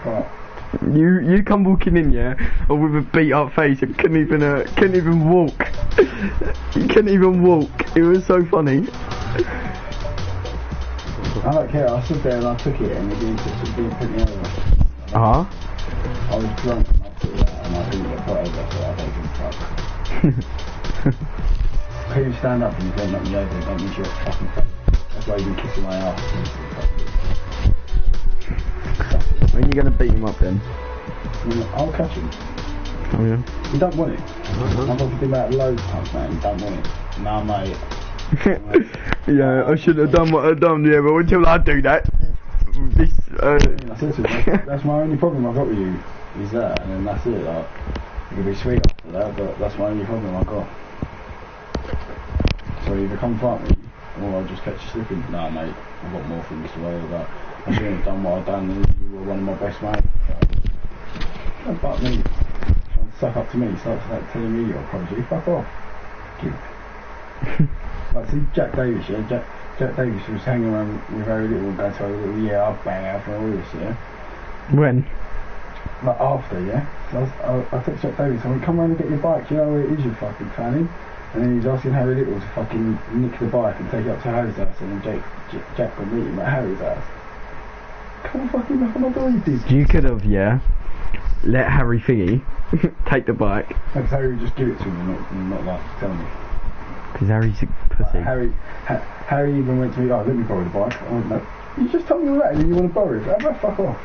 What? You come walking in, yeah, or with a beat up face and couldn't even walk. You couldn't even walk. It was so funny. I don't care. I stood there and I took it, and it didn't put me over. Uh huh. I was drunk and I took that, and I didn't get put over, so I don't give a fuck. Can you stand up and you don't knock me over? Don't use your fucking face. That's why you've been kissing my ass. When are you gonna beat him up then? I'll catch him. Oh yeah. You don't want it. I've offered him out loads of times, man. You don't want it. Nah, mate. Yeah, I should have done what I done, yeah, but until I do that, this, that's my only problem I've got with you, is that, and then that's it, like, you can be sweet after that, but that's my only problem I've got. So either come fight me, or I'll just catch you slipping. Nah, mate, I've got more things to worry about. I shouldn't have done what I've done, and you were one of my best mates. Don't fuck me. Trying to suck up to me, start telling me you're a prodigy. Fuck off. Gimp. Like, see, Jack Davis, yeah? Jack Davis was hanging around with Harry Little and going to Harry Little, yeah, I'll bang out for all this, yeah? when? Like, after, yeah? So I took Jack Davis, I went, come round and get your bike, you know where it is, you fucking fanning? And then he was asking Harry Little to fucking nick the bike and take it up to Harry's house, and then Jack got meet him at Harry's house. Come on, fucking knock on my door, you dick. You could have, yeah, let Harry thingy take the bike. Because Harry would just give it to me and not like tell me. Because Harry's a pussy. Harry even went to me, oh, let me borrow the bike. I went, no. You just told me all that and then you want to borrow it. How about fuck off?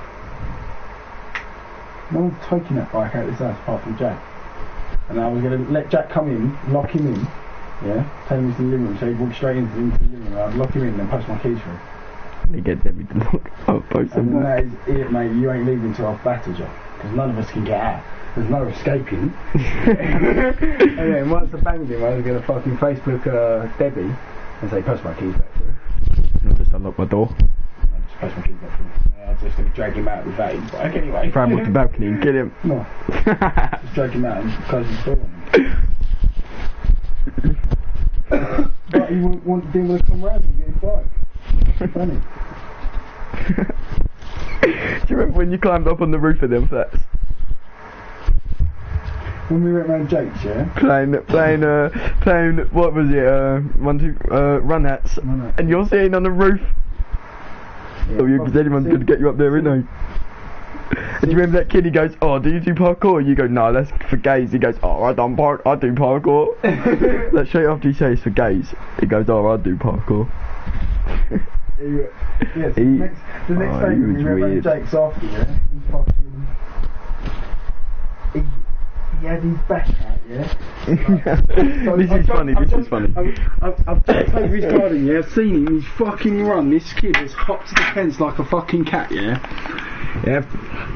No one's taking that bike out of this house apart from Jack. And I was going to let Jack come in, lock him in, yeah, take him to the living room, so he'd walk straight into the living room, I'd lock him in and then post my keys for him. He gets everything locked up, post them. And that is it, mate, you ain't leaving until I've battered you. Because none of us can get out. There's no escaping. And then once I banged him, I was going to fucking Facebook Debbie and say, post my keys back for her. I'll just unlock my door. I'll just post my keys back for her. I was just going to drag him out with that in his bike anyway. Throw him off the balcony and kill him. No. Just drag him out and close his door on him. But he didn't want to come round and get his bike. Funny. Do you remember when you climbed up on the roof of them flats? When we went round Jake's, yeah? Playing, what was it, run-ats, and you're sitting on the roof. Yeah, Because anyone's going to get you up there, isn't they? And do you remember that kid, he goes, oh, do you do parkour? You go, no, that's for gays. He goes, oh, I do parkour. Like, straight after he says it's for gays, he goes, oh, I do parkour. Yes, the next day we went round Jake's after, yeah? He had his back out, yeah? This is funny. I've jumped over his garden, yeah? I've seen him, he's fucking run. This kid has hopped to the fence like a fucking cat, yeah? Yeah,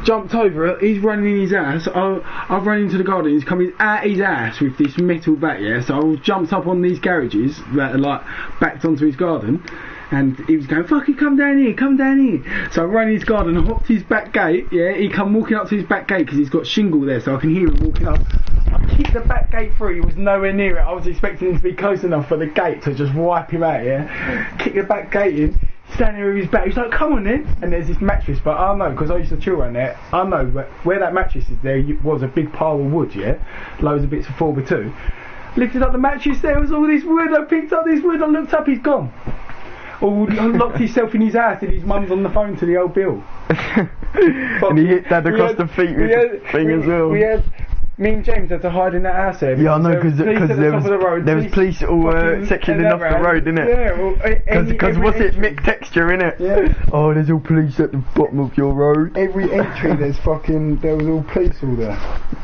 jumped over it, he's running in his ass. I've run into the garden, he's coming at his ass with this metal bat, yeah? So I jumped up on these garages that are like backed onto his garden. And he was going, fucking come down here. So I ran in his garden and hopped his back gate, yeah, he come walking up to his back gate because he's got shingle there so I can hear him walking up. I kicked the back gate through, he was nowhere near it, I was expecting him to be close enough for the gate to just wipe him out, yeah. Kick the back gate in, standing there with his back, he's like, come on then. And there's this mattress, but I know, because I used to chill around there, I know where that mattress is there was a big pile of wood, yeah, loads of bits of 4x2. Lifted up the mattress, there was all this wood, I picked up this wood, I looked up, he's gone. Or locked himself in his house and his mum's on the phone to the old Bill. And he hit Dad across the feet with the thing as well. Me and James had to hide in that house there. Yeah, I know, because there was police all sectioning off the road, innit? Yeah, because what's it, mixed texture, innit? Yeah. Oh, there's all police at the bottom of your road. Every entry there was all police all there.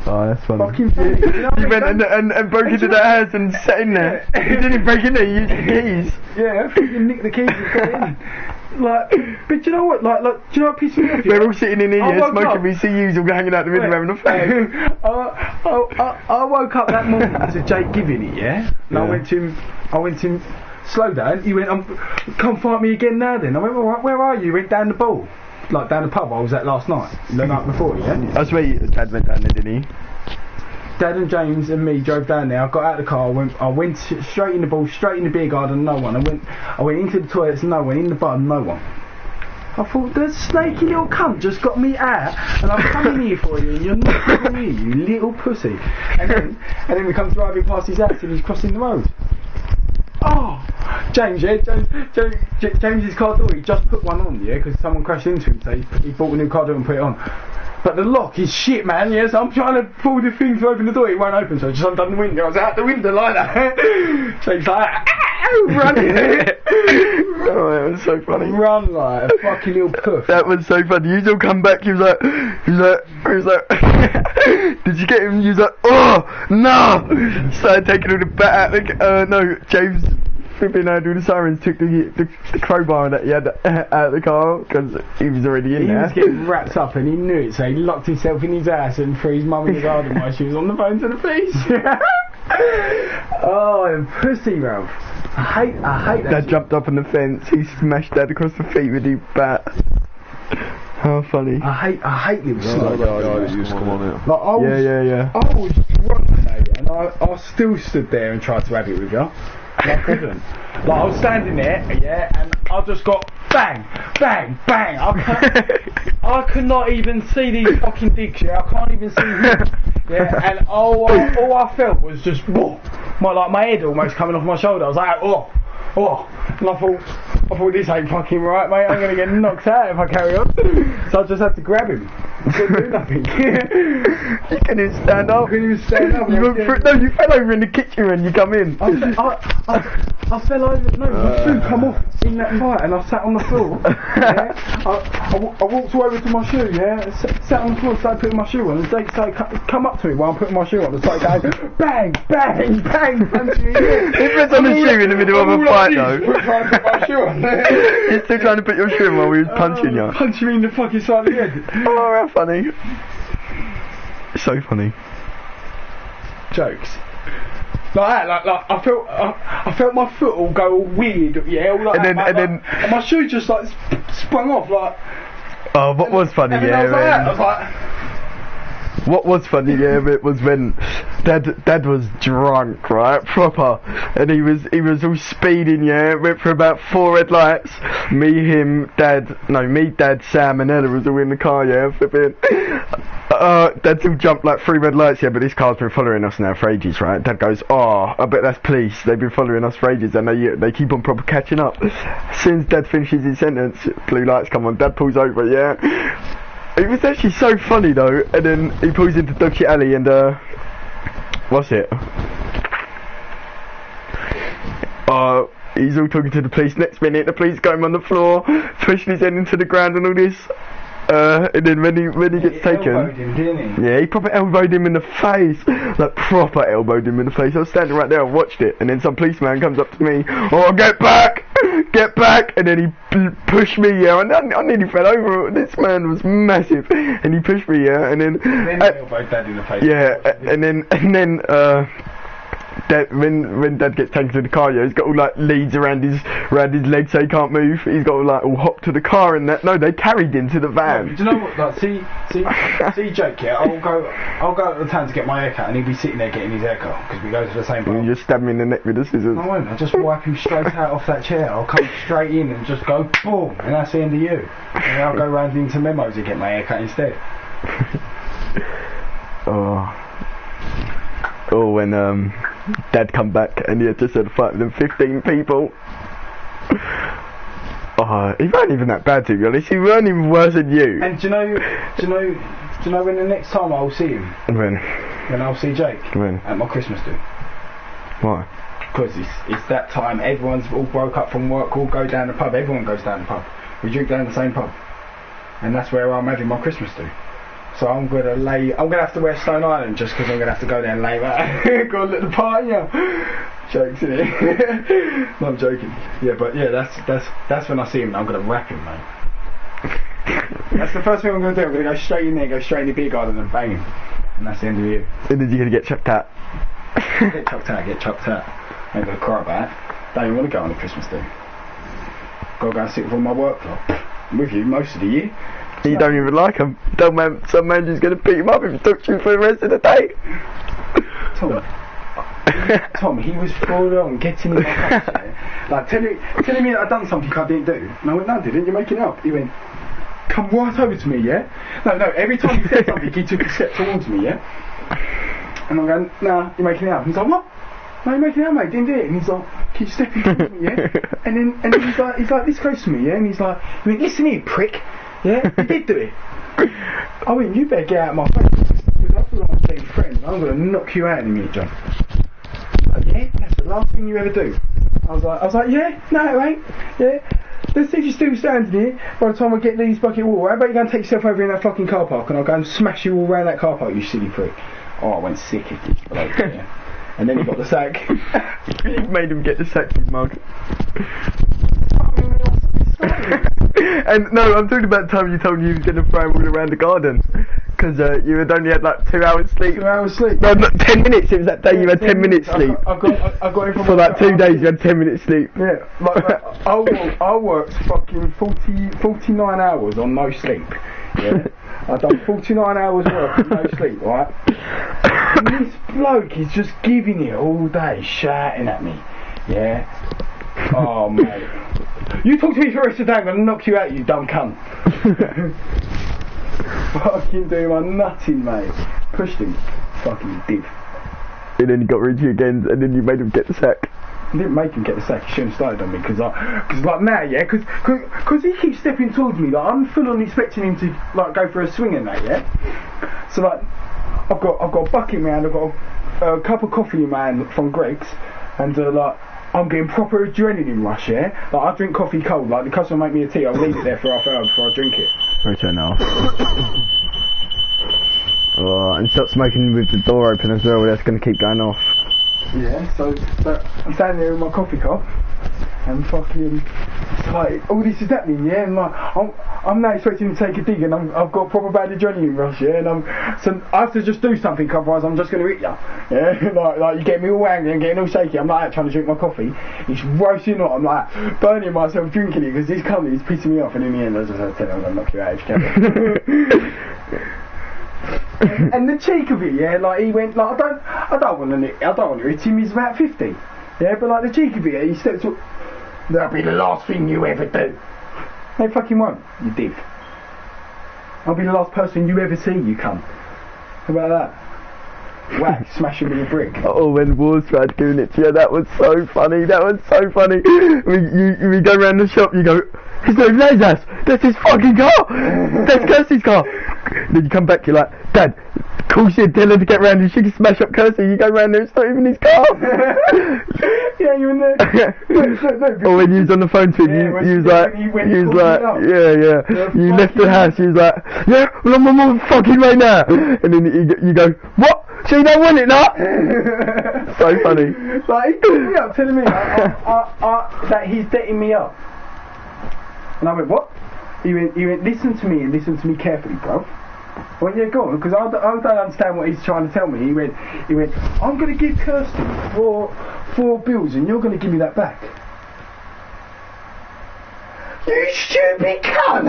Oh, that's funny. Fucking funny. You went and broke into that house and sat in there. You didn't break in there, you used the keys. Yeah, fucking nicked the keys and got in. Like, but do you know what? Like, do you know what pissed me off? We're all sitting in here smoking. We see you all hanging out the window having a fag. I woke up that morning to Jake giving it, yeah. And I went to him. Slow down. He went, come fight me again now. Then I went, all right, where are you? He went down the ball, like down the pub I was at last night, the night before, yeah. That's where Dad went down there, didn't he? Dad and James and me drove down there. I got out of the car. I went straight in the ball, straight in the beer garden. No one. I went into the toilets. No one. In the bar. No one. I thought, the snaky little cunt just got me out, and I'm coming here for you, and you're not coming here, you little pussy. And then we come driving past his house, and he's crossing the road. Oh, James's car door, he just put one on, yeah, because someone crashed into him, so he bought a new car door and put it on. But the lock is shit, man, yeah, so I'm trying to pull the thing to open the door, it won't open, so I just undone the window. I was out the window like that. James like, running. Oh, that was so funny. Run like a fucking little puff. That was so funny. You still come back, he was like, did you get him? He was like, oh, no! Started taking all the bat out, no, James flipping had all the sirens, took the crowbar that he had out of the car, because he was already in there. He was getting wrapped up and he knew it, so he locked himself in his house and threw his mum in the garden while she was on the phone to the police. Oh, and pussy, Ralph. I hate that. Dad jumped up on the fence, he smashed Dad across the feet with his bat. How funny. I hate little slugs. Like, yeah. I was drunk today and I still stood there and tried to have it with you. I couldn't. Like, I was standing there, yeah, and I just got bang, bang, bang. I could not even see these fucking dicks, yeah. I can't even see him. Yeah, and all I felt was just, whoa, my head almost coming off my shoulder. I was like, oh, and I thought this ain't fucking right, mate. I'm gonna get knocked out if I carry on. So I just had to grab him. He couldn't do nothing. You couldn't even stand up. You fell over in the kitchen when you come in. I fell over. No, my shoe come off in that fight, and I sat on the floor. Yeah? I walked over to my shoe. Yeah, sat on the floor, started putting my shoe on, and they started come up to me while I'm putting my shoe on, and started going bang, bang, bang, punching me. He puts on the shoe in the middle of a fight, though. Trying to put my shoe on. He's still trying to put your shoe on while we was punching you. Punching me in the fucking side of the head. Oh, how funny. So funny. Jokes. Like that, like I felt my foot all go all weird, yeah, all like and that, then and my shoe just like sprung off, like. Oh, what was funny, I was like, what was funny, yeah, it was when Dad was drunk, right, proper, and he was all speeding, yeah, went for about 4 red lights. Me, Dad, Sam, and Ella was all in the car, yeah, flipping. Dad's all jumped like 3 red lights, yeah, but this car's been following us now for ages, right? Dad goes, oh, I bet that's police. They've been following us for ages, and they keep on proper catching up. As soon as Dad finishes his sentence, blue lights come on. Dad pulls over, yeah. It was actually so funny though, and then he pulls into Dogshit Alley and what's it? He's all talking to the police. Next minute, the police got him on the floor, pushing his head into the ground and all this. And then when he gets taken, him, didn't he? Yeah, he proper elbowed him in the face, like proper elbowed him in the face. I was standing right there, I watched it, and then some policeman comes up to me, oh, get back, and then he pushed me, yeah, and I nearly fell over. This man was massive, and he pushed me, yeah, and then he elbowed Dad in the face. Yeah, and then Dad, when Dad gets taken to the car, yeah, he's got all like leads around his legs so he can't move. He's got all like all hopped to the car and that. No, they carried him to the van. Do you know what? Like, see, Jake. Yeah, I'll go to the town to get my haircut, and he'll be sitting there getting his haircut because we go to the same bar. You just stab him in the neck with the scissors. I won't. I just wipe him straight out off that chair. I'll come straight in and just go boom, and that's the end of you. And I'll go round into Memos and get my haircut instead. Oh, when Dad come back and he had just had a fight with them 15 people. Oh, he weren't even that bad, to be honest. He weren't even worse than you. And do you know when the next time I'll see him? When I'll see Jake? When? At my Christmas do. Why? Because it's that time. Everyone's all broke up from work. All go down the pub. Everyone goes down the pub. We drink down the same pub, and that's where I'm having my Christmas do. So I'm gonna have to wear Stone Island just because I'm gonna have to go there and lay that. Go and let the party out. Jokes, innit? No, I'm joking. Yeah, but yeah, that's when I see him. I'm gonna wrap him, mate. That's the first thing I'm gonna do. I'm gonna go straight in there, go straight in the beer garden and bang him, and that's the end of you. And then you're gonna get chucked out. Get chucked out. I ain't gonna cry about it. Don't even want to go on a Christmas day. Gotta go and sit with all my work lot. I'm with you most of the year. You don't even like him. Some manager's going to beat him up if he talks to you for the rest of the day. Tom, he was full on getting in my face, yeah? Like telling me that I'd done something I didn't do. And I went, no, I didn't. You're making it up. He went, come right over to me, yeah? No, every time he said something, he took a step towards me, yeah? And I'm going, nah, you're making it up. And he's like, what? No, you're making it up, mate, didn't do it. And he's like, keep stepping towards me, yeah? And then he's like this close to me, yeah? And he went, listen here, prick, yeah? You did do it. I went, you better get out of my face, because I feel like I'm being friends. I'm going to knock you out in a minute, John. Like, yeah, that's the last thing you ever do. I was like, yeah, no, it ain't, yeah. Let's see if you're still standing here by the time I get these bucket of water. How about you go and take yourself over in that fucking car park and I'll go and smash you all around that car park, you silly prick. Oh, I went sick at this bloke, yeah. And then he got the sack. You made him get the sack, you mug. And no, I'm talking about the time you told me you was going to throw him all around the garden. Because you had only had like 2 hours sleep. 2 hours sleep? No, not 10 minutes. It was that day you had 10 minutes sleep. I got it from for like 2 days you had 10 minutes sleep. Yeah, I worked fucking 49 hours on no sleep. Yeah, I've done 49 hours work on no sleep, right? And this bloke is just giving it all day, shouting at me. Yeah. Oh mate, you talk to me for the rest of the day, I'm gonna knock you out, you dumb cunt. Fucking do my nutting, mate. Pushed him, fucking div. And then he got rid of you again, and then you made him get the sack. I didn't make him get the sack, he shouldn't have started on me, because like now, yeah, because he keeps stepping towards me, like I'm full on expecting him to like go for a swing and that, yeah. So like, I've got a bucket in my hand, I've got a cup of coffee in my hand from Greg's, and like I'm getting proper adrenaline rush, yeah. Like I drink coffee cold, like the customer make me a tea, I'll leave it there for half an hour before I drink it. Return now. Oh, and stop smoking with the door open as well, that's going to keep going off. Yeah, so I'm standing there with my coffee cup and fucking like all this is happening, yeah, and like I'm now expecting to take a dig and I've got a proper bad adrenaline rush, yeah, and so I have to just do something, otherwise I'm just going to hit you, yeah. like you get me all angry and getting all shaky. I'm like trying to drink my coffee, it's roasting hot, I'm like burning myself drinking it because this company is pissing me off, and in the end I just had to tell him I'm going to knock you out if you can. And the cheek of it, yeah, like he went like I don't want to hit him, he's about 50, yeah, but like the cheek of it, he stepped up. That'll be the last thing you ever do. No fucking won't, you div. I'll be the last person you ever see, you cunt. How about that? Whack, smash him with a brick. Oh, when Wars tried doing it to you, that was so funny, we go around the shop, you go, his name's Lazarus, that's his fucking car, that's Kirsty's car. Then you come back, you're like, Dad, cool shit, tell her to get round and she can smash up Kirsty. You go round there, it's not even his car. Yeah, you in there. Or when you was on the phone to him, you was like, yeah. You left the house, you was like, yeah, well I'm on my fucking way now. And then you go, what? So you don't want it now? So funny. Like, he called me up telling me that he's dating me up. And I went, what? He went, listen to me and listen to me carefully, bro. I went, yeah, go on, because I don't understand what he's trying to tell me. He went, I'm going to give Kirsty four bills and you're going to give me that back. You stupid cunt!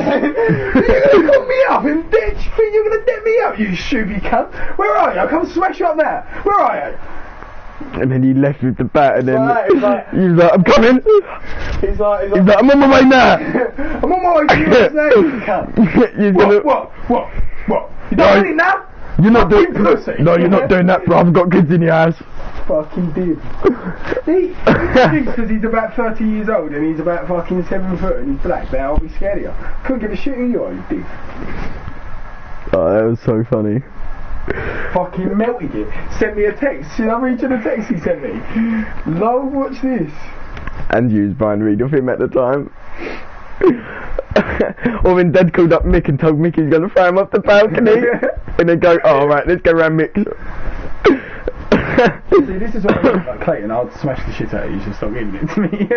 You're going to call me up and bitch, you're going to debt me up, you stupid cunt! Where are you? I'll come smash you up now! Where are you? And then he left with the bat, and then he was like, I'm coming. He's like, I'm on my way now. I'm on my way to yours now, you cunt. What? You don't want it now? You're not doing pussy. No, you're not doing that, bro. I've got kids in your house. Fucking dude. He thinks because he's about 30 years old and he's about fucking 7 foot and he's black, then I'll be scared of you. Couldn't give a shit who you are, you dick. Oh, that was so funny. Fucking melted it. Sent me a text. Should I read you the text he sent me? Lol, watch this. And you was Brian Reed of him at the time. Or when Dad called up Mick and told Mick he's going to throw him off the balcony. And they go, oh right, let's go round Mick. See, this is what I mean, like Clayton, I'll smash the shit out of you, you should stop giving it to me.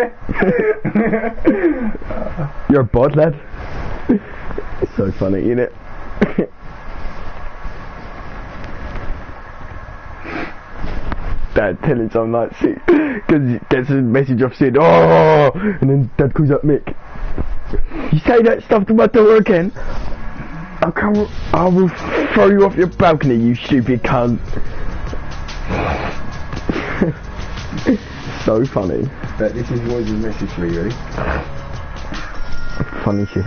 You're a bod lad. It's so funny, isn't it? Dad telling some like shit because he gets a message off saying, oh, and then Dad calls up Mick. You say that stuff to my daughter again, I will throw you off your balcony, you stupid cunt. So funny. But this is Roy's message for you, ready? Funny shit.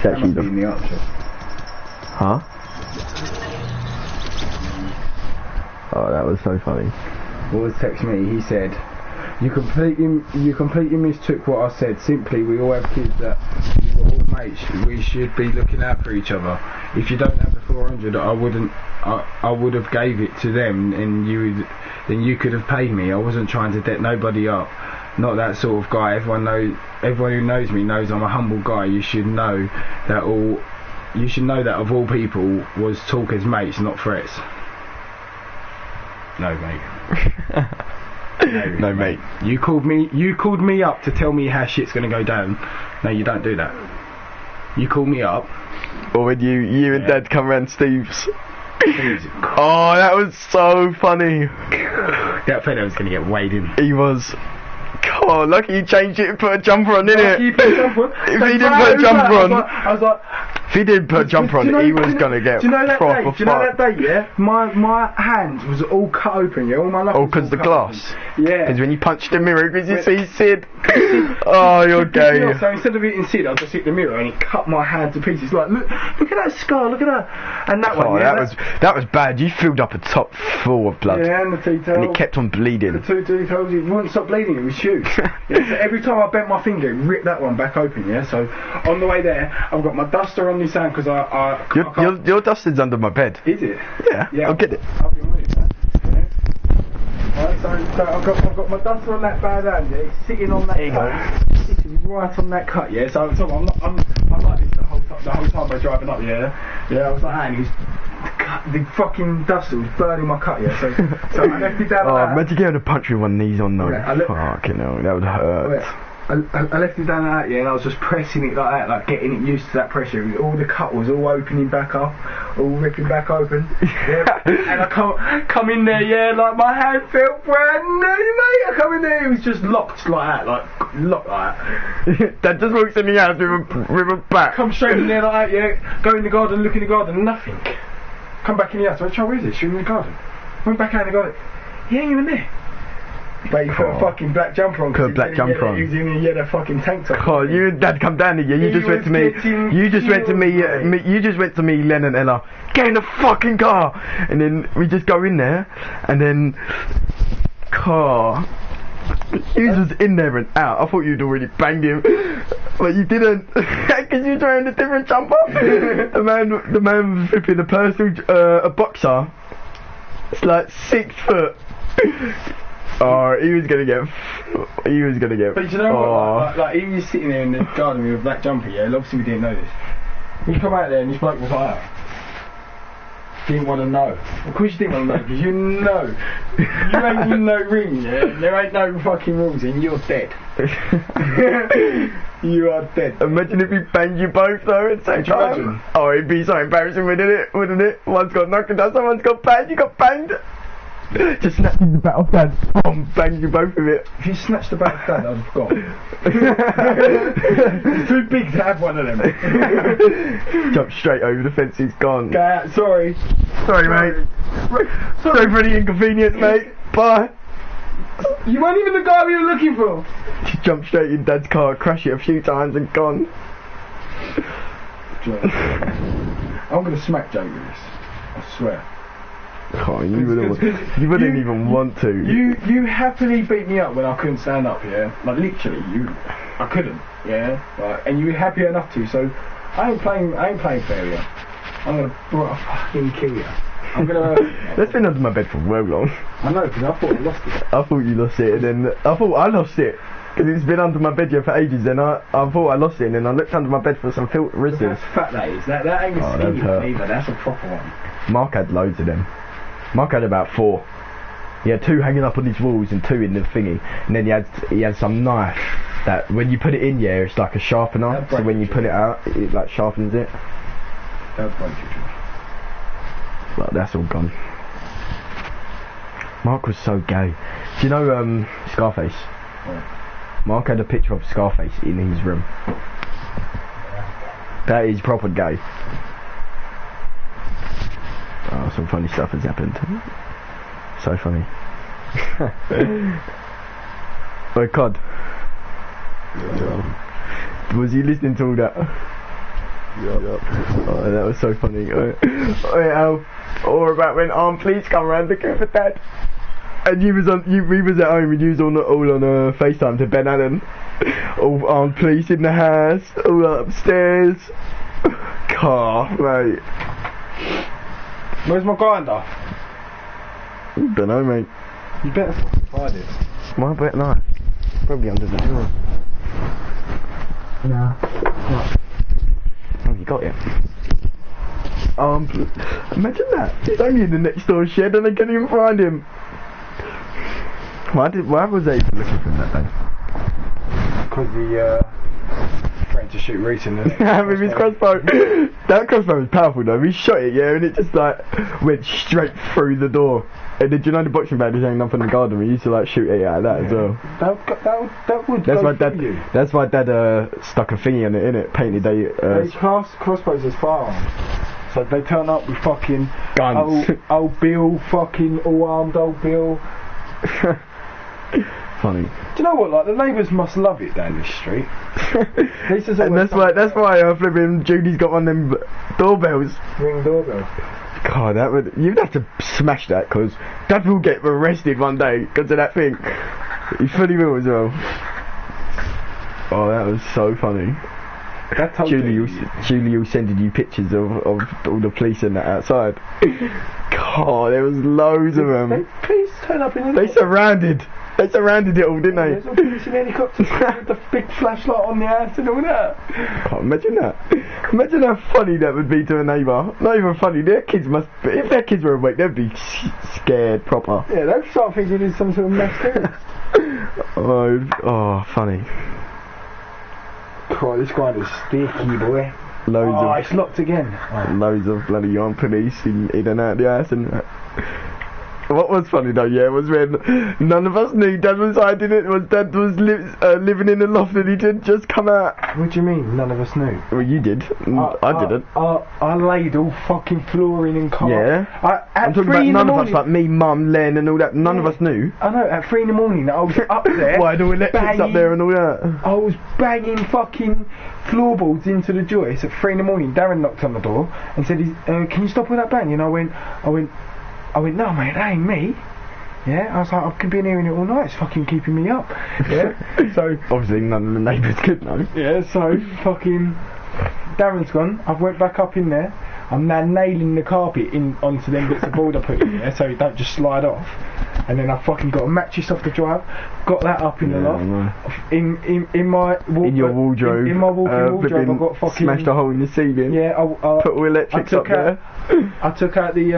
It's That actually must be in the art shop. Huh? Oh, that was so funny. What was text me? He said, you completely mistook what I said. Simply, we all have kids that we're all mates. We should be looking out for each other. If you don't have the 400, I would have gave it to them, and then you could have paid me. I wasn't trying to debt nobody up. Not that sort of guy. Everyone who knows me knows I'm a humble guy. You should know that of all people was talk as mates, not threats. No, mate. No, mate. You called me up to tell me how shit's gonna go down. No, you don't do that. You called me up. Or when you and Dad come round Steve's. Oh, that was so funny. That fella was gonna get weighed in. He was. God, lucky you changed it and put a jumper on, didn't it? If he didn't put a jumper on, I was like, if he didn't put a jumper on, he was gonna get proper fucked. Do you know that day, yeah? My hands was all cut open, yeah? All my knuckles. Oh, because the glass? Open. Yeah. Because when you punched the mirror, because you see Sid. Oh, you're gay. So instead of hitting Sid, I just hit the mirror and it cut my hand to pieces. Like, look at that scar, look at that. And that one, yeah? That was bad. You filled up a top full of blood. Yeah, and the T-tail. And it kept on bleeding. The two T-tails, it wouldn't stop bleeding, it was huge. Yeah, so every time I bent my finger, it ripped that one back open, yeah? So on the way there, I've got my duster on this hand because your duster's under my bed. Is it? Yeah, I'll get it. I'll be with it. Right, so I've got my duster on that bad hand, yeah? It's sitting on that cut. Sitting right on that cut, yeah? So I'm like this the whole time I was driving up, yeah? Yeah, I was like, and the fucking duster was burning my cut, yeah? So I left it down like that. Imagine getting a punch with one of these on though. Yeah, fucking hell, that would hurt. I left it down like that, yeah, and I was just pressing it like that, like getting it used to that pressure. All the cut was all opening back up, all ripping back open. Yeah. And I come in there, yeah, like my hand felt brand new, mate. I come in there, it was just locked like that, locked like that. Dad just walks in the house with a back. Come straight in there like that, yeah. Go in the garden, look in the garden, nothing. Come back in the house. Where is it? She's in the garden. Went back out in the garden. He ain't even there. But he put a fucking black jumper on. Put a black jumper on. He was in a yellow fucking tank top. God, you and Dad come down here. You just went to me. You just went to me, Len and Ella. Get in the fucking car, and then we just go in there, and then car. He was in there and out. I thought you'd already banged him, but you didn't, because you were wearing a different jumper. the man was flipping a boxer. It's like 6 foot. Oh, he was gonna get. But you know what? Like he was sitting there in the garden with a black jumper. Yeah, obviously we didn't know this. He come out there and this bloke was like that. Didn't want to know. Of course you didn't want to know, because you know. You ain't in no ring, yeah? There ain't no fucking rules and you're dead. You are dead. Imagine if he banged you both though at the same time. Oh, it'd be so embarrassing, wouldn't it? One's got knocked down, someone's got banged, you got banged. Just snatched the bat off Dad, boom, banged you both with it. If you snatched the bat off Dad, I'd have gone. It's too big to have one of them. Jumped straight over the fence, he's gone. Go out, sorry. Sorry, mate. Sorry for the inconvenience, mate. Bye. You weren't even the guy we were looking for. Just jumped straight in Dad's car, crashed it a few times and gone. I'm going to smack Joe with this. I swear. Oh, you wouldn't even want to. You happily beat me up when I couldn't stand up, yeah? Like literally, I couldn't, yeah? Like, and you were happy enough to, so I ain't playing fair, yeah? I'm gonna fucking kill you. I'm gonna... That's been under my bed for well long. I know, because I thought I lost it. I thought you lost it, and then I thought I lost it. Because it's been under my bed here for ages, and I thought I lost it, and then I looked under my bed for some filter resistance. That's fat, that is. That ain't a skinny one either, that's a proper one. Mark had loads of them. Mark had about 4. He had 2 hanging up on his walls and 2 in the thingy, and then he had some knife that when you put it in, yeah, it's like a sharpener. So when you pull it out, it like sharpens it. That'll break you. Well, that's all gone. Mark was so gay. Do you know Scarface? Yeah. Mark had a picture of Scarface in his room. That is proper gay. Oh, some funny stuff has happened. So funny. Oh God. Was he listening to all that? Oh, that was so funny. Or about when police come around looking for Dad. And we was at home and you was all on FaceTime to Ben Allen. All armed police in the house, all upstairs. Car, mate. Where's my grinder? Don't know, mate. You better find it. Why better not? Probably under the door. No. Oh, you got it. Imagine that. He's only in the next door shed and they can't even find him. Why was they even looking for him that day? Because we tried to shoot recently. With his crossbow. That crossbow was powerful though. We shot it, yeah, and it just like went straight through the door. And did you know the boxing bag is hanging up in the garden? We used to like shoot it out of that as well. That would That's go why through you. That's why Dad stuck a thingy on it, innit? Painted They class crossbows as firearms. So they turn up with fucking guns. Old Bill, fucking all armed old Bill. Funny. Do you know what? Like the neighbours must love it down this street. And that's why flipping Judy's got one of them doorbells. Ring doorbell. God, you'd have to smash that because Dad will get arrested one day because of that thing. He fully will as well. Oh, that was so funny. Julie was sending you pictures of all the police and that outside. God, there was loads of them. Police turn up in They surrounded it all, didn't they? There's all police in helicopters with the big flashlight on the house and all that. God, imagine that. Imagine how funny that would be to a neighbour. Not even funny, their kids if their kids were awake, they'd be scared proper. Yeah, they'd start thinking it's some sort of mass terrorist. Oh, funny. God, this guy is sticky, boy. It's locked again. Loads of bloody armed police in and out the house and what was funny though, yeah, was when none of us knew Dad was hiding it. Dad was living in the loft and he didn't just come out. What do you mean, none of us knew? Well, you did. I didn't. I laid all fucking flooring and car. Yeah. I'm talking about none of us, like me, Mum, Len and all that. None of us knew. I know, at 3 in the morning I was up there. Why, the electrics up there and all that? I was banging fucking floorboards into the joists at 3 in the morning. Darren knocked on the door and said, can you stop with that bang? And I went, no mate, that ain't me. Yeah, I was like, I've been hearing it all night, it's fucking keeping me up. Yeah, so obviously none of the neighbours could know. Yeah, so fucking Darren's gone, I've went back up in there, I'm now nailing the carpet onto them bits of board I put in there so it don't just slide off. And then I fucking got a mattress off the drive, got that up in the loft. In my in your wardrobe. In my walk-in wardrobe, I got fucking smashed a hole in the ceiling. Yeah, I put all electrics up there. I took out the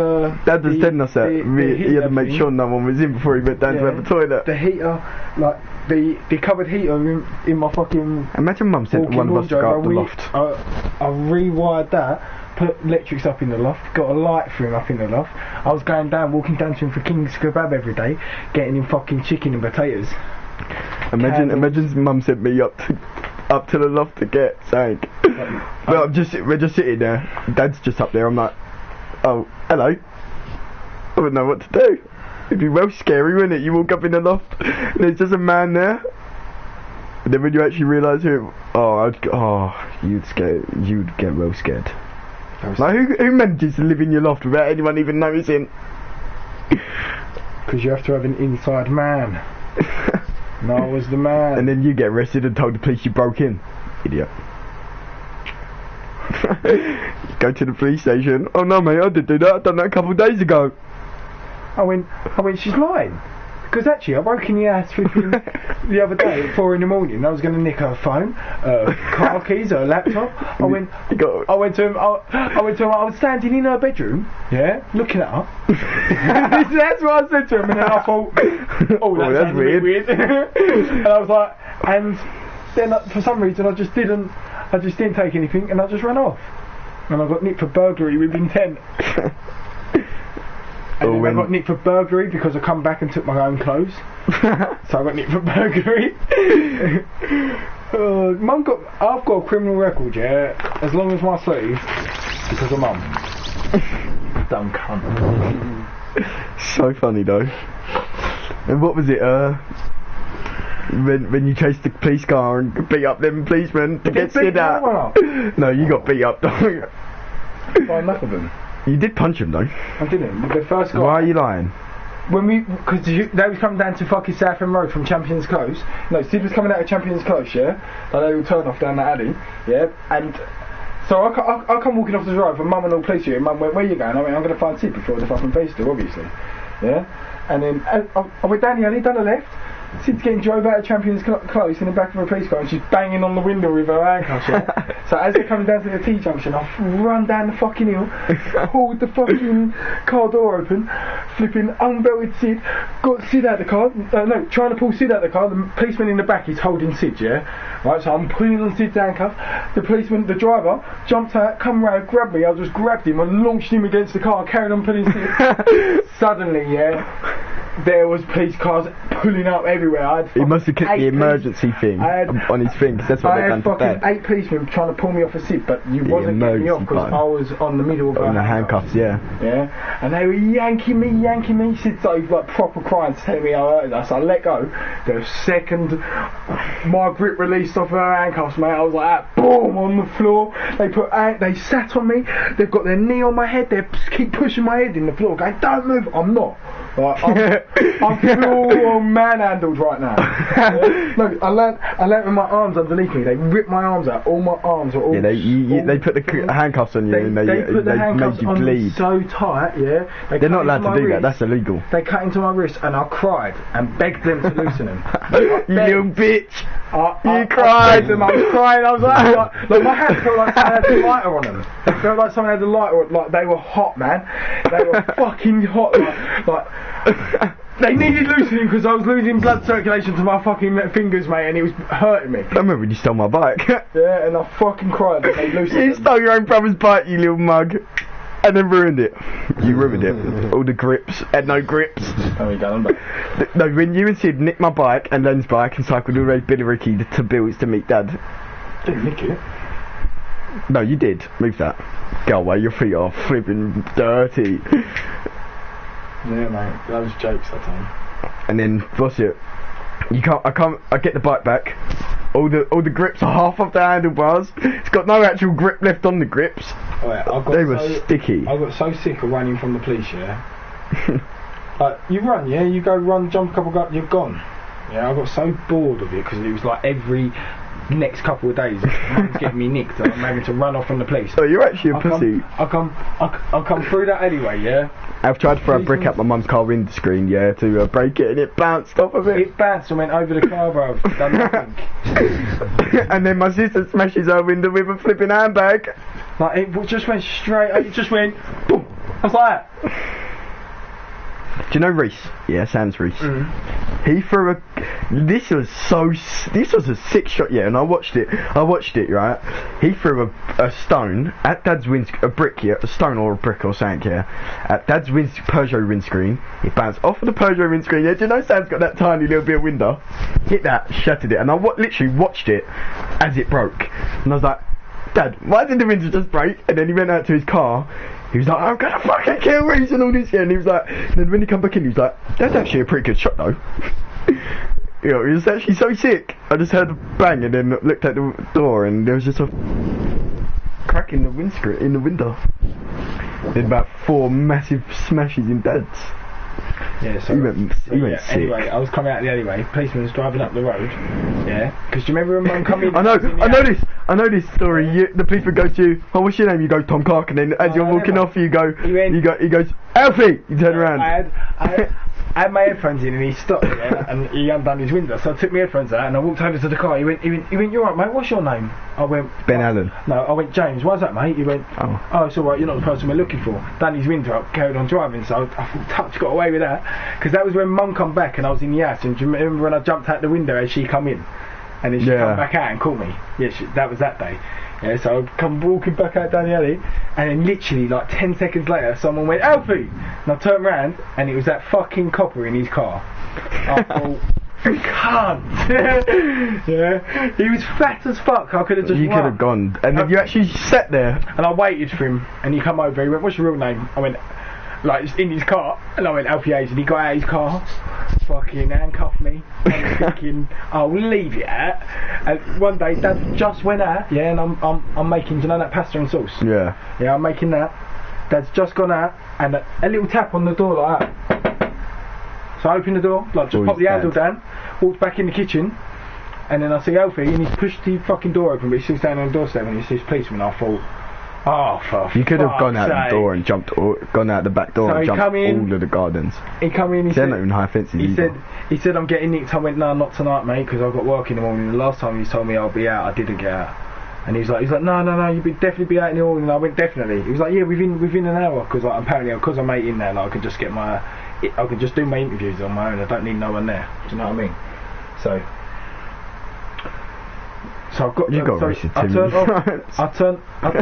Dad was telling us that he had to make sure no one was in before he went down to have a toilet. The heater, like the cupboard heater in my fucking. Imagine Mum said one of us to go up the loft. I rewired that. Put electrics up in the loft, got a light for him up in the loft. I was walking down to him for King's Kebab every day, getting him fucking chicken and potatoes. Imagine Mum sent me up to the loft to get something. Well, we're just sitting there. Dad's just up there. I'm like, oh, hello. I wouldn't know what to do. It'd be well scary, wouldn't it? You walk up in the loft, and there's just a man there. And then when you actually realise who, you'd get well scared. Like, who manages to live in your loft without anyone even noticing? Because you have to have an inside man. No, I was the man. And then you get arrested and told the police you broke in. Idiot. Go to the police station. Oh no mate, I did do that. I done that a couple of days ago. I went, she's lying. Because actually, I broke in the house the other day at 4 in the morning. I was going to nick her phone, car keys, her laptop. I went to him. I was standing in her bedroom, yeah, looking at her. That's what I said to him, and then I thought, that's weird. And I was like, and then for some reason I just didn't take anything, and I just ran off. And I got nicked for burglary with intent. And then I got nicked for burglary because I come back and took my own clothes. So I got nicked for burglary. I've got a criminal record, yeah, as long as my sleeve, because of Mum. Dumb cunt. So funny though. And what was it? when you chased the police car and beat up them policemen to get Sid out. No, you got beat up, dog. By enough of them. You did punch him though. I didn't. The first guy. Why are you lying? Because they was coming down to fucking South End Road from Champions Close. No, Sid was coming out of Champions Close, yeah? Like they all turned off down that alley, yeah? And so I come walking off the drive and Mum and all police here, and Mum went, where you going? I went, I'm going to find Sid before the fucking police do, obviously. Yeah? And then I went down the alley, done a left. Sid's getting drove out of Champions Close in the back of a police car and she's banging on the window with her handcuffs. Yeah? So as they're coming down to the T-junction, I run down the fucking hill, pulled the fucking car door open, flipping unbelted Sid, got Sid out the car, trying to pull Sid out the car, the policeman in the back is holding Sid, yeah? Right, so I'm pulling on Sid's handcuff, the driver, jumped out, come round, grabbed me, I just grabbed him and launched him against the car and carried on pulling Sid. Suddenly, yeah, there was police cars pulling up everywhere. He must have kept the emergency thing on his thing, because that's what they've done to Dad. I had fucking 8 policemen trying to pull me off a Sid, but you wasn't getting me off because I was on the middle of the handcuffs, yeah. Yeah, and they were yanking me. Sid started like proper crying to tell me how hurt us. I let go. The second my grip released off her handcuffs, mate, I was like that, boom, on the floor. They sat on me. They've got their knee on my head. They keep pushing my head in the floor, going, "Don't move." I'm not. Like, I'm full manhandled right now. Yeah? No, I learnt with my arms underneath me. They ripped my arms out. All my arms were all. Yeah, they put the handcuffs on you and they put the handcuffs made you on bleed. Me so tight, yeah. They're not allowed to do that. That's illegal. They cut into my wrist and I cried and begged them to loosen them. You little bitch. You cried. I was crying. I was like my hands felt like someone had a lighter on them. It felt like someone had a lighter. Like they were hot, man. They were fucking hot. Like they needed loosening because I was losing blood circulation to my fucking fingers, mate, and it was hurting me. I remember when you stole my bike. Yeah, and I fucking cried that they loosened You stole your own brother's bike, you little mug. And then ruined it. You ruined it. All the grips. Had no grips. How are you going back? No, when you and Sid nicked my bike and Len's bike and cycled all the way to Billericay to Bill's to meet Dad. Didn't nick it. No, you did. Move that. Go away, your feet are flipping dirty. Yeah, mate. That was jokes that time. And then, what's it? I get the bike back. All the grips are half off the handlebars. It's got no actual grip left on the grips. Oh, yeah, they were sticky. I got so sick of running from the police, yeah. Like, you run, yeah, you go run, jump a couple of you're gone. Yeah, I got so bored of it because it was like every next couple of days, Mum's getting me nicked. I'm having to run off from the police. Oh, you're actually a pussy. I'll come through that anyway, yeah. I've tried to throw a brick at my mum's car windscreen, yeah, to break it, and it bounced off of it. It bounced and went over the car, bro. Done nothing. And then my sister smashes her window with a flipping handbag. Like, it just went straight, it just went, boom. I was like that. Do you know Reese? Yeah, Sam's Reese. Mm-hmm. He threw this was a sick shot, yeah, and I watched it, right? He threw a stone at Dad's a brick, yeah, a stone or a brick or something, yeah, at Dad's Peugeot windscreen. It bounced off of the Peugeot windscreen, yeah, do you know Sam's got that tiny little bit of window? Hit that, shattered it, and I literally watched it as it broke, and I was like, Dad, why did the window just break? And then he went out to his car. He was like, I'm gonna fucking kill Reese and all this, yeah. And he was like, and then when he come back in, he was like, that's actually a pretty good shot though. You know, it was actually so sick. I just heard a bang and then looked at the door and there was just a crack in the windscreen, in the window. Then about 4 massive smashes in Dad's. Yeah, so he went sick. Anyway, I was coming out the alleyway, policeman was driving up the road, yeah, because do you remember when Mum come in? I know this story. The policeman goes to you, oh, what's your name? You go, Tom Clark, and then as you're walking off, he goes, Alfie! You turn around. I had my headphones in and he stopped, yeah, and he undone his window, so I took my headphones out and I walked over to the car. He went, you're right, mate, what's your name? I went, Ben Allen. No, I went, James, why's that, mate? He went, oh, it's alright, you're not the person we're looking for. Done his window up, carried on driving, so I thought, touch, got away with that. Because that was when Mum come back and I was in the house, and do you remember when I jumped out the window as she come in? And then she come back out and called me. Yeah, that was that day. Yeah, so I come walking back out down the alley, and then literally like 10 seconds later, someone went, Alfie! And I turned round, and it was that fucking copper in his car. I thought, cunt! Yeah, he was fat as fuck. I could have just. You could have gone, and then you actually sat there. And I waited for him, and he come over. He went, "What's your real name?" I went, like, it's in his car, and I went, Alfie Hayes, and he got out of his car. fucking handcuffed me. I'm thinking, I'll leave it at. And one day, Dad just went out, yeah, and I'm making, do you know that pasta and sauce? Yeah. Yeah, I'm making that. Dad's just gone out, and a little tap on the door like that. So I open the door, like just pop the handle down, walked back in the kitchen, and then I see Alfie, and he's pushed the fucking door open, but he sits down on the doorstep, and he sees policeman. I thought, oh, for You could have gone out fuck's the door sake. and jumped, or gone out the back door So and he jumped come in- all of the gardens. He come in, he They're said, not even high fences he either. said, I'm getting nicked. I went, no, not tonight, mate, because I've got work in the morning. The last time he told me I'll be out, I didn't get out. And he's like, no, you'll definitely be out in the morning. And I went, definitely. He was like, yeah, within an hour, because like, apparently, because I'm 18 now, like, I can just get I can just do my interviews on my own. I don't need no one there. Do you know what I mean? So I've got. You got so arrested I too turned many off. times. I turned off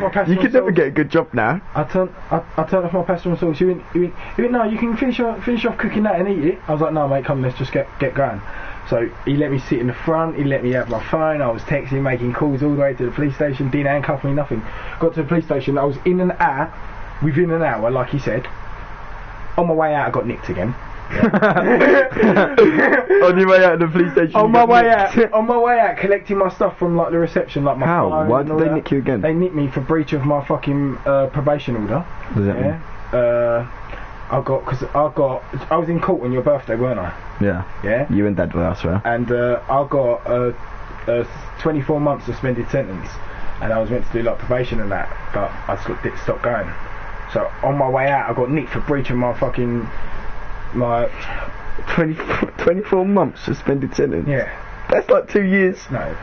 my passenger. You could never get a good job now. I turned off my pasta and sauce. He went, no, you can finish off cooking that and eat it. I was like, no, mate, come, let's just get going. So he let me sit in the front, he let me have my phone, I was texting, making calls all the way to the police station, didn't handcuff me, nothing. Got to the police station, I was in and out, within an hour, like he said. On my way out, I got nicked again. On your way out of the police station. On my way out, collecting my stuff from like the reception, like my How? phone Why and did all they that. nick you again? They nicked me for breach of my fucking probation order. What does that mean? I was in court on your birthday, weren't I? Yeah. Yeah. You and Dad were elsewhere. And I got a 24 month suspended sentence, and I was meant to do like probation and that, but I stopped going. So on my way out, I got nicked for breaching my 24 months suspended sentence. Yeah. That's like 2 years. No.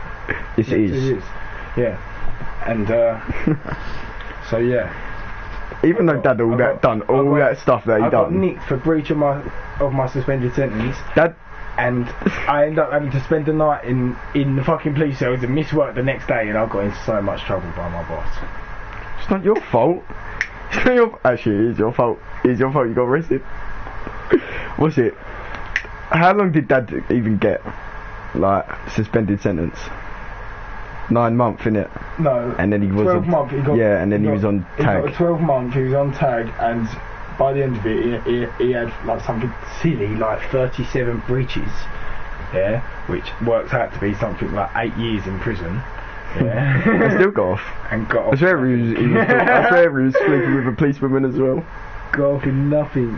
Yes, it is. 2 years. Yeah. And so yeah. Even though Dad done all that stuff that he I got done. nicked for breach of my suspended sentence. Dad. And I ended up having to spend the night in the fucking police cells and miss work the next day, and I got in so much trouble by my boss. It's not your fault. It's not your. Actually, it is your fault. It is your fault you got arrested. What's it? How long did Dad even get? Like suspended sentence. 9 months, innit? No. And then he was 12 months. Yeah, and then he was on tag. He got a 12 month. He was on tag, and by the end of it, he had like something silly, like 37 breaches. Yeah, which works out to be something like 8 years in prison. Yeah. He still got off. And got off. I swear he was sleeping with a policewoman as well. Got off in nothing.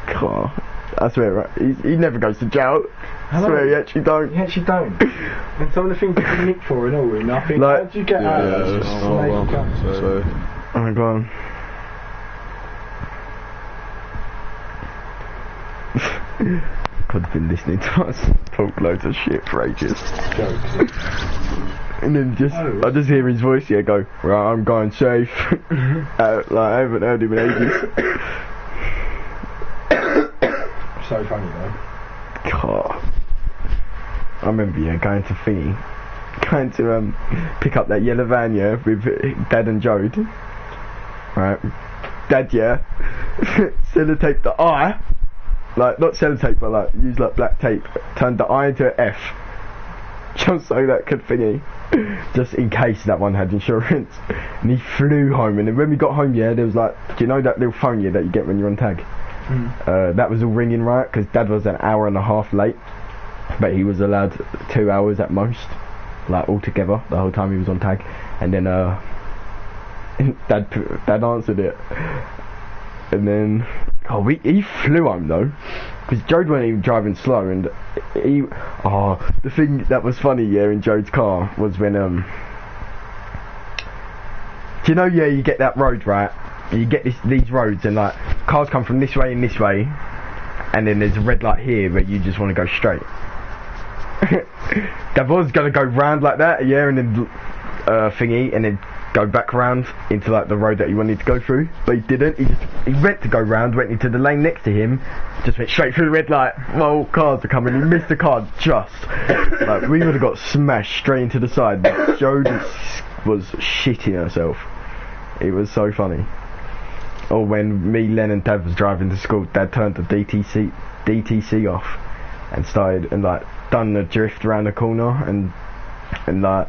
God, I swear, right? He never goes to jail. I swear he actually don't. He actually don't. And some of the things that he nicked for and all, and I think, Like- how'd you get out of this? So Oh my God. Could have been listening to us talk loads of shit for ages. Jokes. And then I just hear his voice, yeah, go, right, I'm going safe. Like, I haven't heard him in ages. So funny though. God. I remember, yeah, going to pick up that yellow van, yeah, with Dad and Jode. Right. Dad, yeah, sellotape the I, like, not sellotape, but like, use like black tape, turned the I into an F. Just so that could thingy, just in case that one had insurance. And he flew home, and then when we got home, yeah, there was like, do you know that little phone, yeah, that you get when you're on tag? That was all ringing, right, because Dad was an hour and a half late, but he was allowed 2 hours at most, like altogether, the whole time he was on tag. And then Dad answered it, and then he flew home though, because Jode wasn't even driving slow. And the thing that was funny, yeah, in Jode's car was when do you know, yeah, you get that road, right? You get these roads, and like cars come from this way and this way, and then there's a red light here where you just want to go straight. Dad was gonna go round like that, yeah, and then thingy, and then go back around into like the road that he wanted to go through, but he didn't. He went to go round, went into the lane next to him, just went straight through the red light. Well, cars were coming. He missed the car just. Like, we would have got smashed straight into the side. But Jode was shitting herself. It was so funny. Or when me, Len, and Dad was driving to school, Dad turned the DTC off and started and like done the drift around the corner, and like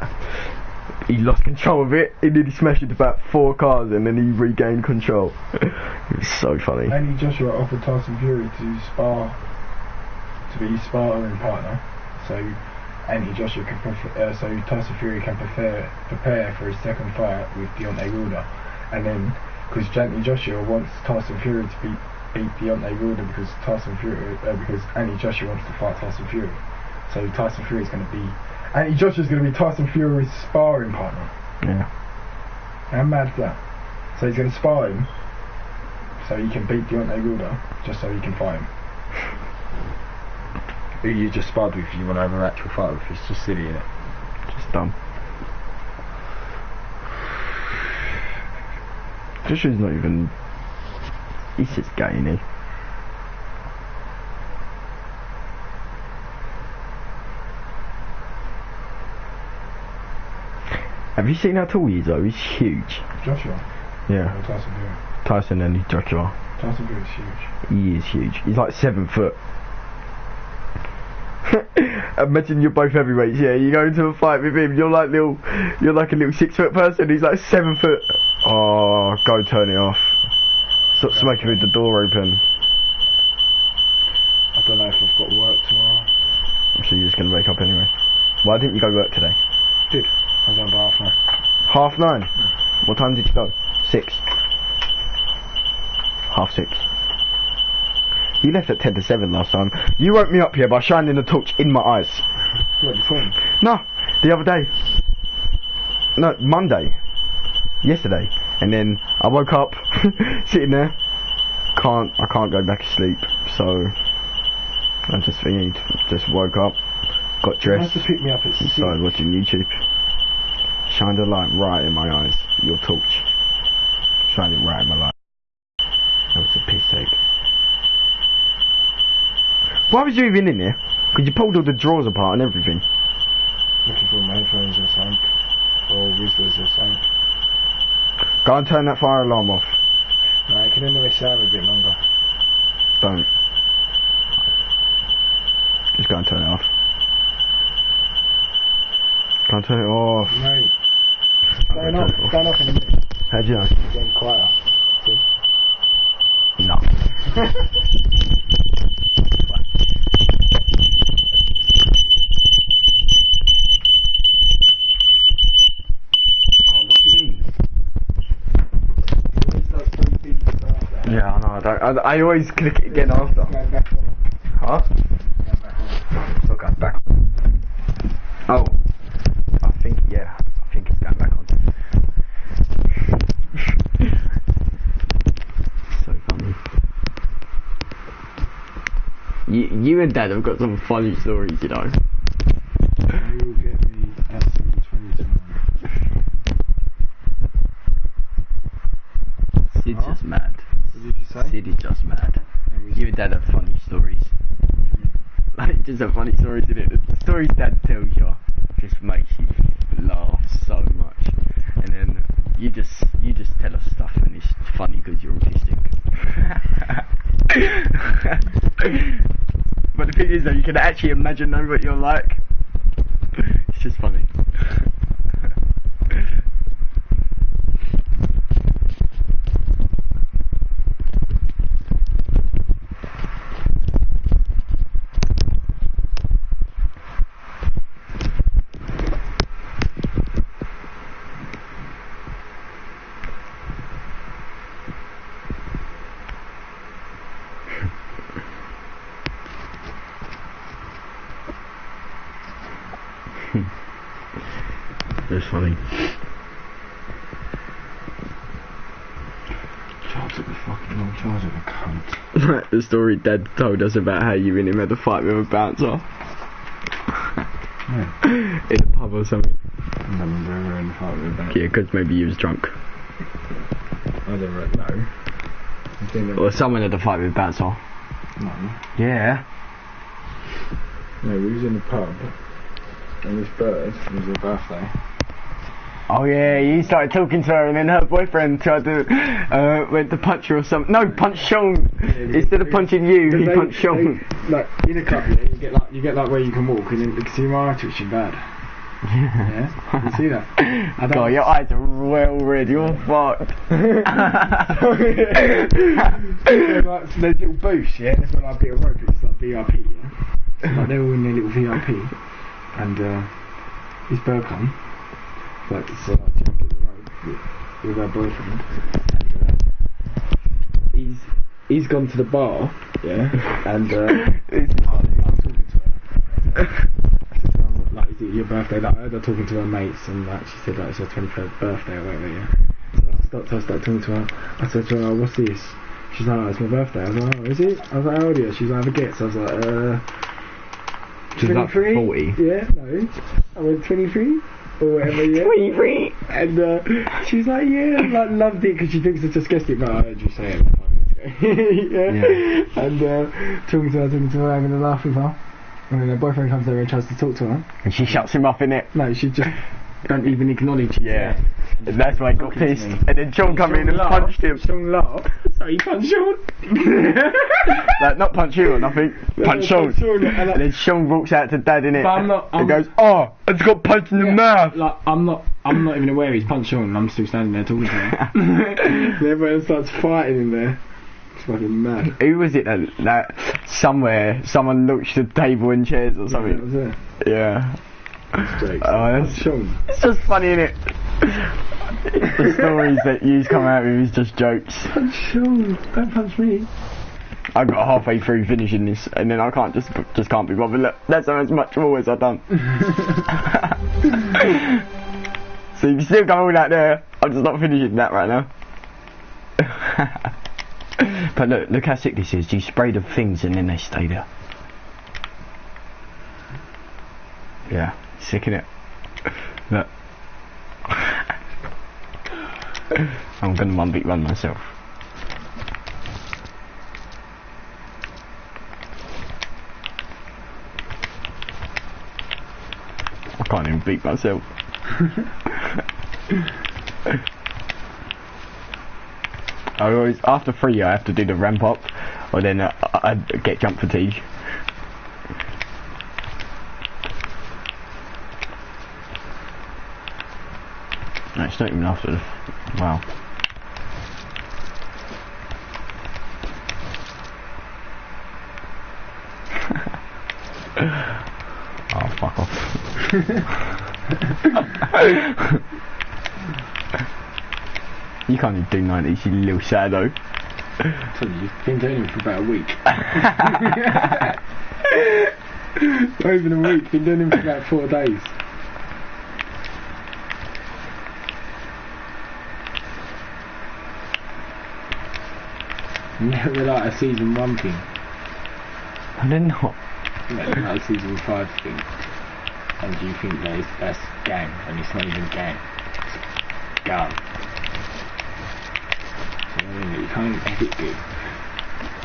he lost control of it. He nearly smashed into about 4 cars, and then he regained control. It's so funny. Andy Joshua offered Tyson Fury to be sparring partner, so Andy Joshua can so Tyson Fury can prepare for his second fight with Deontay Wilder, and then because Andy Joshua wants Tyson Fury to beat Deontay Wilder because Andy Joshua wants to fight Tyson Fury, so Tyson Fury's going to be Andy Joshua's going to be Tyson Fury's sparring partner. Yeah. How mad is that? So he's going to spar him, so he can beat Deontay Wilder, just so he can fight him. Who you just sparred with, you want to have an actual fight with, it's just silly, isn't it? Just dumb. Joshua's not even... He's just gay, isn't he? Have you seen how tall he is though? He's huge. Joshua? Yeah. Or Tyson Fury? Tyson and Joshua. Tyson Fury's huge. He is huge. He's like 7 foot. Imagine you're both heavyweights, yeah, you go into a fight with him, you're like a little 6 foot person, he's like 7 foot. Oh, go turn it off. Stop smoking with the door open. I don't know if I've got work tomorrow. I'm sure you're just going to wake up anyway. Why didn't you go work today? Did. I was on about 9:30. 9:30? Yeah. What time did you go? 6. 6:30. You left at 10 to 7 last time. You woke me up here by shining a torch in my eyes. What, before? No, the other day. No, Monday. Yesterday. And then I woke up, sitting there. I can't go back to sleep. So, I just figured, just woke up, got dressed, You have to pick me up at 6. started watching YouTube. Shined a light right in my eyes. Your torch. Shined it right in my light. That was a piss take. Why was you even in there? Because you pulled all the drawers apart and everything. Looking for my headphones or something. Or whistlers or something. Go and turn that fire alarm off. No, I can anyway shower a bit longer. Don't. Just go and turn it off. Go and turn it off. No. Going off in a minute. How'd you know? It's getting quieter. See? No. Yeah, I know. I always click it again after. Huh? Still going back on. Oh. I think it's going back on. So funny. You and Dad have got some funny stories, you know. You will get me SM20 tomorrow. Sid's just mad. What did you say? Sid is just mad. You and Dad have funny stories. Like, just have funny stories in it. The stories Dad tells you just makes you laugh so much. And then you just tell us stuff and it's funny because you're autistic. But the thing is though, you can actually imagine know what you're like. It's just funny. It's funny. Charles of a fucking long Charles of a cunt. Right, the story Dad told us about how you and him had a fight with a bouncer. Yeah. In a pub or something. I remember we were in a fight with a bouncer. Yeah, because maybe you was drunk. I don't know. I think that Or someone had a fight with a bouncer. no. Yeah. No, we was in the pub. And this bird, it was her birthday. Oh yeah, you started talking to her and then her boyfriend tried to, went to punch her or something. No, punch Sean. Yeah, Instead of punching you, he punched Sean. Like, in a club, yeah, you get like where you can walk and then you can see my eye twitching bad. Yeah, you see that? I God, your eyes are well red. You're fucked. Like, there's little booths, yeah. There's like a bit of rope. It's like VIP, yeah. So, like they're all in their little VIP, and his bird come, like so like jumping the rope with her boyfriend, and he's gone to the bar, yeah, and I'm talking to her. Like, is it your birthday? Like, I heard her talking to her mates, and like she said like it's her 23rd birthday or whatever, yeah. So I started talking to her. I said to her, oh, what's this? She's like, oh, it's my birthday. I was like, oh, is it? I was like, how old are you? She's like, I forget. So I was like, She's like 23? 40. Yeah, no. I went 23 or whatever, yeah. 23. And she's like, yeah, like loved it because she thinks I just guessed it, but I heard you say it 5 minutes ago. Yeah. And talking to her, having a laugh with her. And then her boyfriend comes over and tries to talk to her. And she shuts him up, innit? No, she just don't even acknowledge it. Yeah. And that's why he got pissed. And then Sean come in and punched him. Sean laughed. So he punched Sean. Like, not punch you or nothing. Punch Sean. And then Sean walks out to Dad, innit? And goes, oh, I just got punched in the mouth. Like, I'm not even aware he's punched Sean and I'm still standing there talking to him. So everyone starts fighting in there. It's fucking mad. Who was it that somewhere someone looked at the table and chairs or something? That was it. Yeah. Straight. That's Sean. It's just funny, innit? The stories that you come out with is just jokes. Punch Sean. Don't punch me. I got halfway through finishing this, and then I can't just can't be bothered. Look, that's how much more as I've done. So you can still go all out there. I'm just not finishing that right now. But look how sick this is. You spray the things and then they stay there. Yeah, sick innit? Look. I'm gonna 1v1 myself. I can't even beat myself. I always, after 3 I have to do the ramp up, or then I get jump fatigue. No, it's not even after the... wow. Oh, fuck off. You can't even do 90s, you little shadow. You've been doing it for about a week. Not even a week, been doing it for about 4 days. They're like a season 1 thing. And they're not. Yeah, they're like a season 5 thing. And you think that's gang, and it's not even gang. It's gun. So you can't make it good.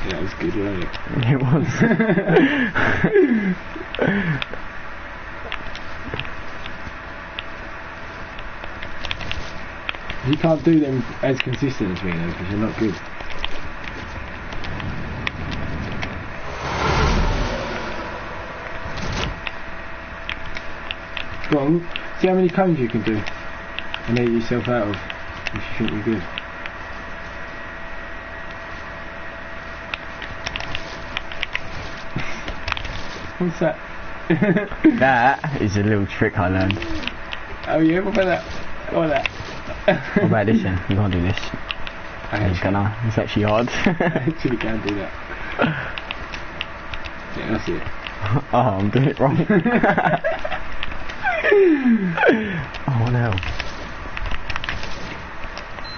Yeah, that was good, wasn't it? It was. You can't do them as consistent as me though, because you're not good. Go on, see how many cones you can do and eat yourself out of if you think you're good. What's that? That is a little trick I learned. Oh yeah, what about that? What about that? What about this then? You can't do this. It's actually hard. I actually can do that. Yeah, that's it. Oh, I'm doing it wrong. Oh, what the hell?